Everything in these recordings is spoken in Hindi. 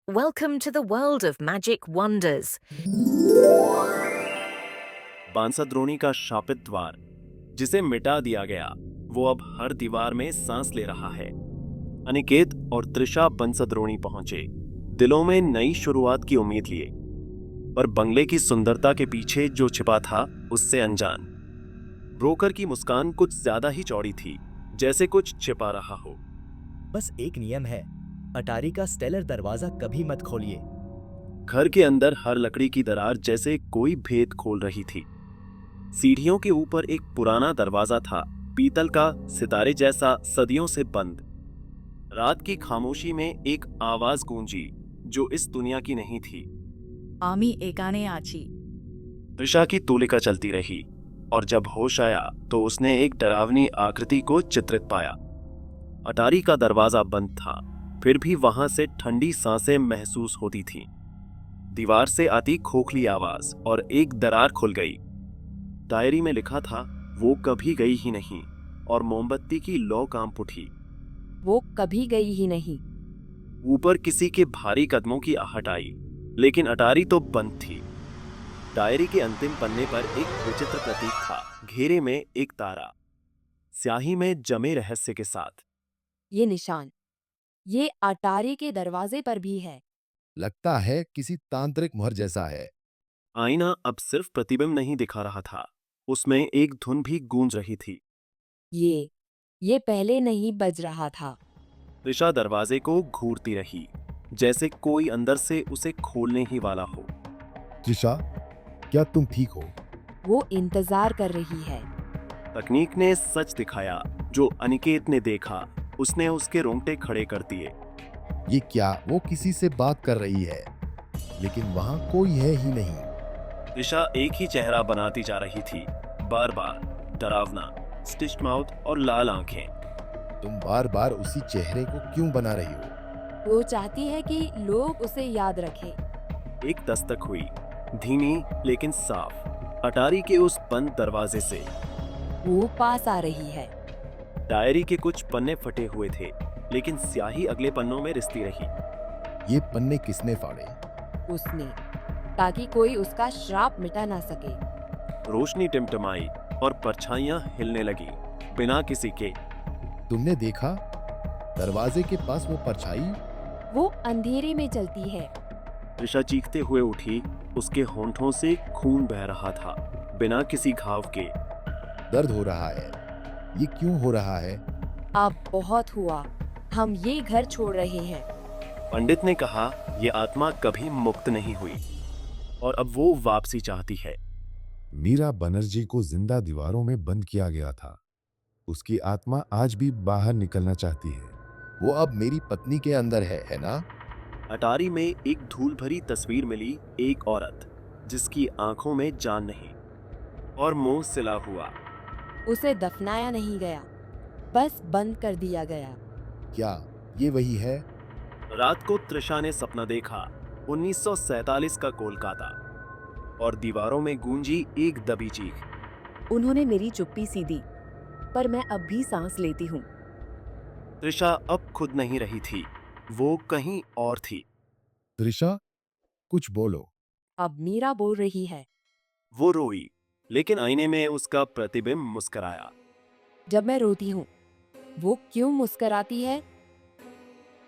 Welcome to the world of magic wonders. Bansdroni का शापित द्वार जिसे मिटा दिया गया वो अब हर दीवार में सांस ले रहा है। अनिकेत और त्रिशा बंसद्रोणी पहुंचे, दिलों में नई शुरुआत की उम्मीद लिए, पर बंगले की सुंदरता के पीछे जो छिपा था उससे अनजान। ब्रोकर की मुस्कान कुछ ज्यादा ही चौड़ी थी, जैसे कुछ छिपा रहा हो। बस एक नियम है, अटारी का स्टेलर दरवाजा कभी मत खोलिए। घर के अंदर हर लकड़ी की दरार जैसे कोई भेद खोल रही थी। सीढ़ियों के ऊपर एक पुराना दरवाजा था, पीतल का, सितारे जैसा, सदियों से बंद। रात की खामोशी में एक आवाज गूंजी जो इस दुनिया की नहीं थी। आमी एकाने आची। त्रिशा की तूलिका चलती रही और जब होश आया तो उसने एक डरावनी आकृति को चित्रित पाया। अटारी का दरवाजा बंद था, फिर भी वहां से ठंडी सांसें महसूस होती थीं। दीवार से आती खोखली आवाज और एक दरार खुल गई। डायरी में लिखा था, वो कभी गई ही नहीं, और मोमबत्ती की लौ कांप उठी। वो कभी गई ही नहीं। ऊपर किसी के भारी कदमों की आहट आई, लेकिन अटारी तो बंद थी। डायरी के अंतिम पन्ने पर एक विचित्र प्रतीक था, घेरे में एक तारा, स्याही में जमे रहस्य के साथ। ये निशान, ये अटारी के दरवाजे पर भी है। लगता है किसी तांत्रिक मुहर जैसा है। आईना अब सिर्फ प्रतिबिंब नहीं दिखा रहा था, उसमें एक धुन भी गूंज रही थी। ये पहले नहीं बज रहा था। त्रिशा दरवाजे को घूरती रही, जैसे कोई अंदर से उसे खोलने ही वाला हो। त्रिशा, क्या तुम ठीक हो? वो इंतजार कर रही है। तकनीक ने सच दिखाया जो अनिकेत ने देखा, उसने उसके रोंगटे खड़े कर दिए। ये क्या वो किसी से बात कर रही है, लेकिन वहां कोई है ही नहीं। त्रिशा एक ही चेहरा बनाती जा रही थी, बार बार, डरावना, स्टिच्ड माउथ और लाल आंखें। तुम बार बार उसी चेहरे को क्यों बना रही हो? वो चाहती है कि लोग उसे याद रखें। एक दस्तक हुई, धीमी लेकिन साफ, अटारी के उस बंद दरवाजे से। वो पास आ रही है। डायरी के कुछ पन्ने फटे हुए थे, लेकिन स्याही अगले पन्नों में रिसती रही। ये पन्ने किसने फाड़े? उसने, ताकि कोई उसका श्राप मिटा ना सके। रोशनी टिमटिमाई और परछाइयां हिलने लगी, बिना किसी के। तुमने देखा दरवाजे के पास वो परछाई? वो अंधेरे में चलती है। त्रिशा चीखते हुए उठी, उसके होंठों से खून बह रहा था, बिना किसी घाव के। दर्द हो रहा है। ये क्यों हो रहा है? अब बहुत हुआ, हम ये घर छोड़ रहे हैं। पंडित ने कहा, ये आत्मा कभी मुक्त नहीं हुई और अब वो वापसी चाहती है। मीरा बनर्जी को जिंदा दीवारों में बंद किया गया था। उसकी आत्मा आज भी बाहर निकलना चाहती है। वो अब मेरी पत्नी के अंदर है ना? अटारी में एक धूल भरी तस्वीर मिली, एक औरत जिसकी आंखों में जान नहीं और मुंह सिला हुआ। उसे दफनाया नहीं गया, बस बंद कर दिया गया। क्या ये वही है? रात को त्रिशा ने सपना देखा, 1947 का कोलकाता, और दीवारों में गूंजी एक दबी चीख। उन्होंने मेरी चुप्पी सी दी, पर मैं अब भी सांस लेती हूँ। त्रिशा अब खुद नहीं रही थी, वो कहीं और थी। त्रिशा, कुछ बोलो। अब मीरा बोल रही है। वो रोई, लेकिन आईने में उसका प्रतिबिंब मुस्कराया। जब मैं रोती हूँ, वो क्यों मुस्कराती है?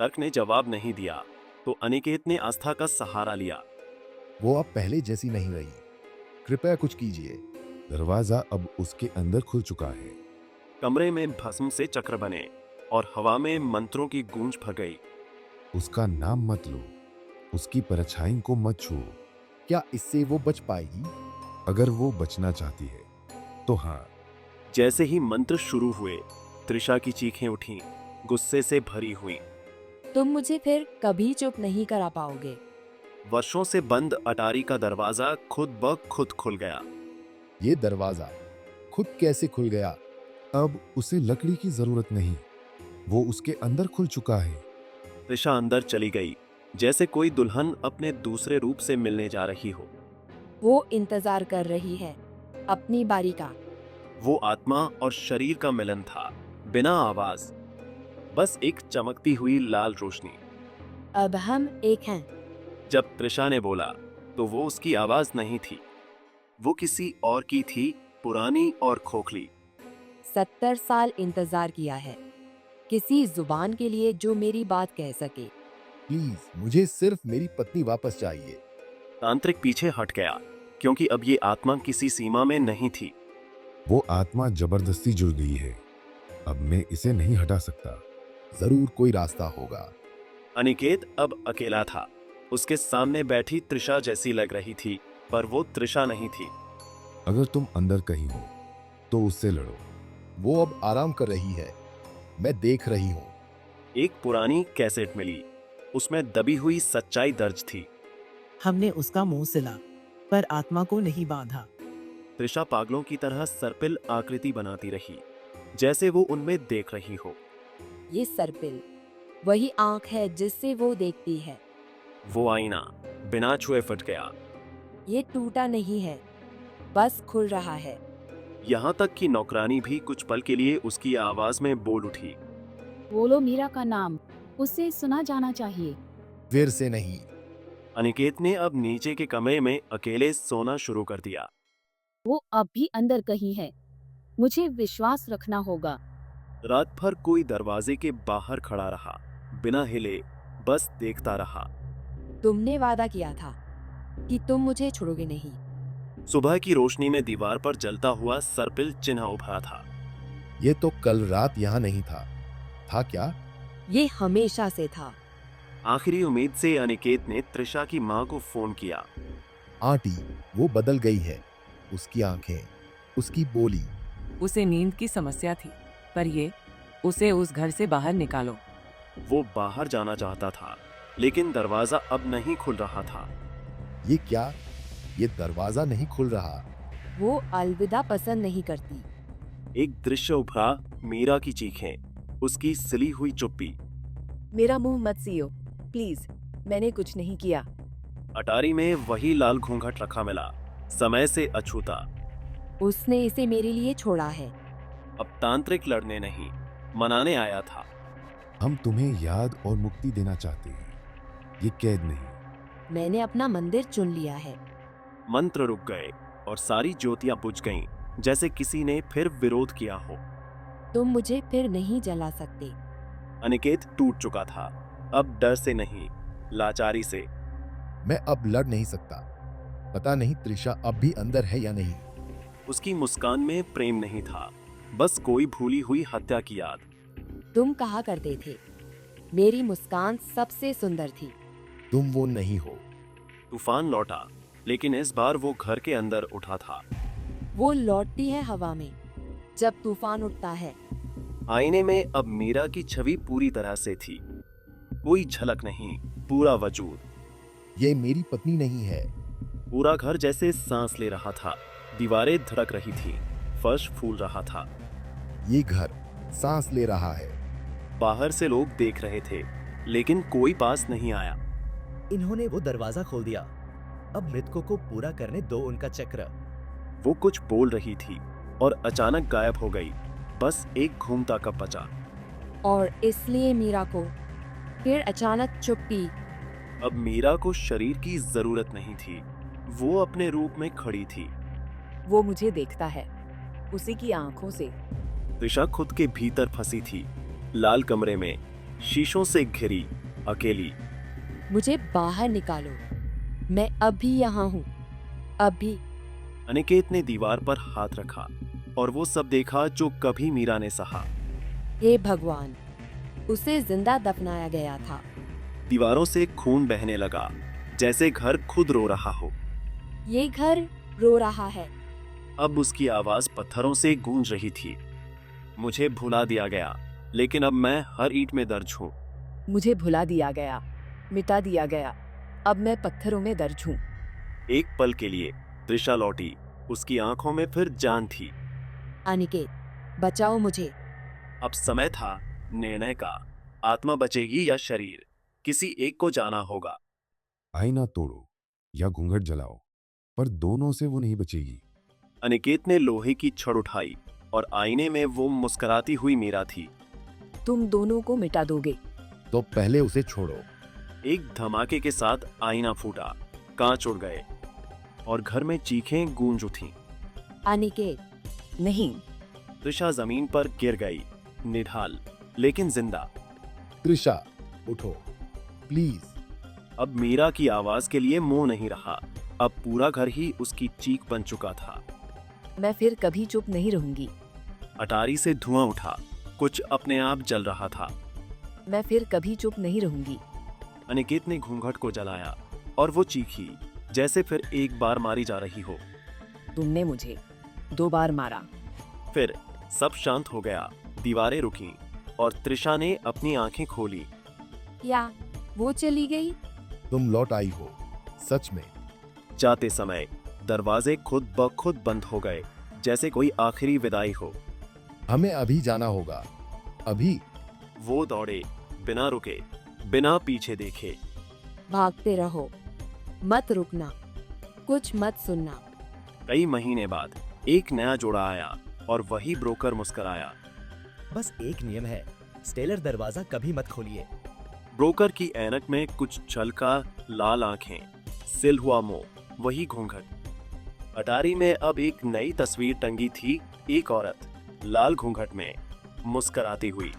तर्क ने जवाब नहीं दिया, तो अनिकेत ने आस्था का सहारा लिया। वो अब पहले जैसी नहीं रही, कृपया कुछ कीजिए। दरवाजा अब उसके अंदर खुल चुका है। कमरे में भस्म से चक्र बने और हवा में मंत्रों की गूंज भर गई। उसका नाम मत लो, उसकी परछाई को मत छुओ। क्या इससे वो बच पाएगी? अगर वो बचना चाहती है तो हाँ। जैसे ही मंत्र शुरू हुए, त्रिशा की चीखें उठीं, गुस्से से भरी हुईं। तुम मुझे फिर कभी चुप नहीं करा पाओगे। वर्षों से बंद अटारी का दरवाजा खुद ब खुद खुल गया। ये दरवाजा खुद कैसे खुल गया? अब उसे लकड़ी की जरूरत नहीं, वो उसके अंदर खुल चुका है। त्रिशा अंदर चली गई, जैसे कोई दुल्हन अपने दूसरे रूप से मिलने जा रही हो। वो इंतजार कर रही है अपनी बारी का। वो आत्मा और शरीर का मिलन था, बिना आवाज, बस एक चमकती हुई लाल रोशनी। अब हम एक हैं। जब त्रिशा ने बोला तो वो उसकी आवाज नहीं थी, वो किसी और की थी, पुरानी और खोखली। 70 साल इंतजार किया है किसी जुबान के लिए जो मेरी बात कह सके। प्लीज, मुझे सिर्फ मेरी पत्नी वापस चाहिए। तांत्रिक पीछे हट गया क्योंकि अब ये आत्मा किसी सीमा में नहीं थी। वो आत्मा जबरदस्ती जुड़ गई है। अब मैं इसे नहीं हटा सकता। जरूर कोई रास्ता होगा। अनिकेत अब अकेला था। उसके सामने बैठी त्रिशा जैसी लग रही थी, पर वो त्रिशा नहीं थी। अगर तुम अंदर कहीं हो तो उससे लड़ो। वो अब आराम कर रही है, मैं देख रही हूँ। एक पुरानी कैसेट मिली, उसमें दबी हुई सच्चाई दर्ज थी। हमने उसका मुंह सिला पर आत्मा को नहीं बांधा। त्रिशा पागलों की तरह सर्पिल आकृति बनाती रही, जैसे वो उनमें देख रही हो। ये सर्पिल वही आंख है जिससे वो देखती है। वो आईना बिना छुए फट गया। ये टूटा नहीं है, बस खुल रहा है। यहाँ तक कि नौकरानी भी कुछ पल के लिए उसकी आवाज में बोल उठी। बोलो मीरा का नाम, उससे सुना जाना चाहिए। फिर से नहीं। अनिकेत ने अब नीचे के कमरे में अकेले सोना शुरू कर दिया। वो अब भी अंदर कहीं है, मुझे विश्वास रखना होगा। रात भर कोई दरवाजे के बाहर खड़ा रहा, बिना हिले, बस देखता रहा। तुमने वादा किया था कि तुम मुझे छोड़ोगे नहीं। सुबह की रोशनी में दीवार पर जलता हुआ सर्पिल चिन्ह उभरा था। ये तो कल रात यहाँ नहीं था। था क्या? ये हमेशा से था। आखिरी उम्मीद से अनिकेत ने त्रिशा की माँ को फोन किया। आंटी, वो बदल गई है। उसकी आंखें, उसकी बोली। उसे नींद की समस्या थी, पर ये उसे उस घर से बाहर निकालो। वो बाहर जाना चाहता था, लेकिन दरवाजा अब नहीं खुल रहा था। ये क्या? ये दरवाजा नहीं खुल रहा। वो अलविदा पसंद नहीं करती। एक दृश्य उभरा, मीरा की चीखें, उसकी सिली हुई चुप्पी। मेरा मुंह मत सियो प्लीज, मैंने कुछ नहीं किया। अटारी में वही लाल घूंघट रखा मिला, समय से अछूता। उसने इसे मेरे लिए छोड़ा है। अब तांत्रिक लड़ने नहीं, मनाने आया था। हम तुम्हें याद और मुक्ति देना चाहते हैं, ये कैद नहीं। मैंने अपना मंदिर चुन लिया है। मंत्र रुक गए और सारी ज्योतियां बुझ गईं, जैसे किसी ने फिर विरोध किया हो। तुम मुझे फिर नहीं जला सकते। अनिकेत टूट चुका था, अब डर से नहीं, लाचारी से। मैं अब लड़ नहीं सकता। पता नहीं त्रिशा अब भी अंदर है या नहीं। उसकी मुस्कान में प्रेम नहीं था, बस कोई भूली हुई हत्या की याद। तुम कहा करते थे मेरी मुस्कान सबसे सुंदर थी। तुम वो नहीं हो। तूफान लौटा, लेकिन इस बार वो घर के अंदर उठा था। वो लौटती है हवा में जब तूफान उठता है। आईने में अब मीरा की छवि पूरी तरह से थी, कोई झलक नहीं, पूरा वजूद। ये मेरी पत्नी नहीं है। पूरा घर जैसे सांस ले रहा था, दीवारें धड़क रही थी, फर्श फूल रहा था। ये घर सांस ले रहा है। बाहर से लोग देख रहे थे, लेकिन कोई पास नहीं आया। इन्होंने वो दरवाजा खोल दिया। अब मृतकों को पूरा करने दो उनका चक्र। वो कुछ बोल रही थी और अचानक गायब हो गई, बस एक घूमता कप बचा। और इसलिए मीरा को फिर अचानक चुप्पी। अब मीरा को शरीर की जरूरत नहीं थी, वो अपने रूप में खड़ी थी। वो मुझे देखता है, उसी की आंखों से। त्रिशा खुद के भीतर फंसी थी, लाल कमरे में, शीशों से घिरी, अकेली। मुझे बाहर निकालो, मैं अभी यहाँ हूँ, अभी। अनिकेत ने दीवार पर हाथ रखा और वो सब देखा जो कभी मीरा ने सहा। हे भगवान, उसे जिंदा दफनाया गया था। दीवारों से खून बहने लगा, जैसे घर खुद रो रहा हो। ये घर रो रहा है। अब उसकी आवाज पत्थरों से गूंज रही थी। मुझे भुला दिया गया, लेकिन अब मैं हर ईंट में दर्ज हूँ। मुझे भुला दिया गया, मिटा दिया गया, अब मैं पत्थरों में दर्ज हूँ। एक पल के लिए त्रिशा लौटी, उसकी आंखों में फिर जान थी। अनिकेत, बचाओ मुझे। अब समय था निर्णय का, आत्मा बचेगी या शरीर, किसी एक को जाना होगा। आईना तोड़ो या घूंघट जलाओ, पर दोनों से वो नहीं बचेगी। अनिकेत ने लोहे की छड़ उठाई और आईने में वो मुस्कुराती हुई मीरा थी। तुम दोनों को मिटा दोगे। तो पहले उसे छोड़ो। एक धमाके के साथ आईना फूटा, कांच उड़ गए और घर में चीखें गूंज उठी। अनिकेत, नहीं, त्रिशा जमीन पर गिर गई, निढाल लेकिन जिंदा। त्रिशा, उठो प्लीज। अब मीरा की आवाज के लिए मुंह नहीं रहा। अब पूरा घर ही उसकी चीख बन चुका था। मैं फिर कभी चुप नहीं रहूंगी। अटारी से धुआं उठा, कुछ अपने आप जल रहा था। मैं फिर कभी चुप नहीं रहूंगी। अनिकेत ने घूंघट को जलाया और वो चीखी जैसे फिर एक बार मारी जा रही हो। तुमने मुझे 2 बार मारा। फिर सब शांत हो गया, दीवारें रुकी और त्रिशा ने अपनी आंखें खोली। क्या वो चली गई? तुम लौट आई हो, सच में। जाते समय दरवाजे खुद ब खुद बंद हो गए, जैसे कोई आखिरी विदाई हो। हमें अभी जाना होगा, अभी। वो दौड़े, बिना रुके, बिना पीछे देखे। भागते रहो, मत रुकना, कुछ मत सुनना। कई महीने बाद एक नया जोड़ा आया और वही ब्रोकर मुस्कुराया। बस एक नियम है, स्टेलर दरवाजा कभी मत खोलिए। ब्रोकर की ऐनक में कुछ छलका, लाल आंखें, सिल हुआ मुंह, वही घूंघट। अटारी में अब एक नई तस्वीर टंगी थी, एक औरत लाल घूंघट में मुस्कुराती हुई।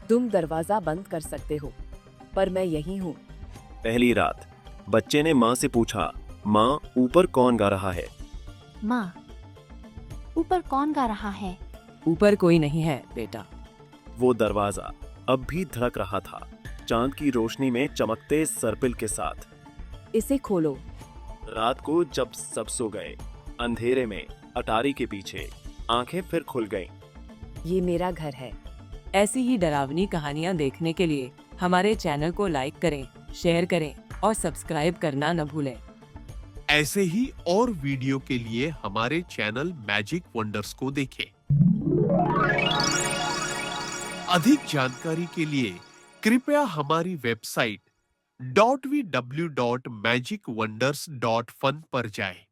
तुम दरवाजा बंद कर सकते हो, पर मैं यही हूँ। पहली रात बच्चे ने माँ से पूछा, माँ ऊपर कौन गा रहा है? माँ, ऊपर कौन गा रहा है? ऊपर कोई नहीं है बेटा। वो दरवाजा अब भी धड़क रहा था, चांद की रोशनी में चमकते सर्पिल के साथ। इसे खोलो। रात को जब सब सो गए, अंधेरे में अटारी के पीछे आंखें फिर खुल गईं। ये मेरा घर है। ऐसी ही डरावनी कहानियाँ देखने के लिए हमारे चैनल को लाइक करें, शेयर करें और सब्सक्राइब करना न भूलें। ऐसे ही और वीडियो के लिए हमारे चैनल मैजिक वंडर्स को देखें। अधिक जानकारी के लिए कृपया हमारी वेबसाइट www.magicwonders.fun पर जाएं।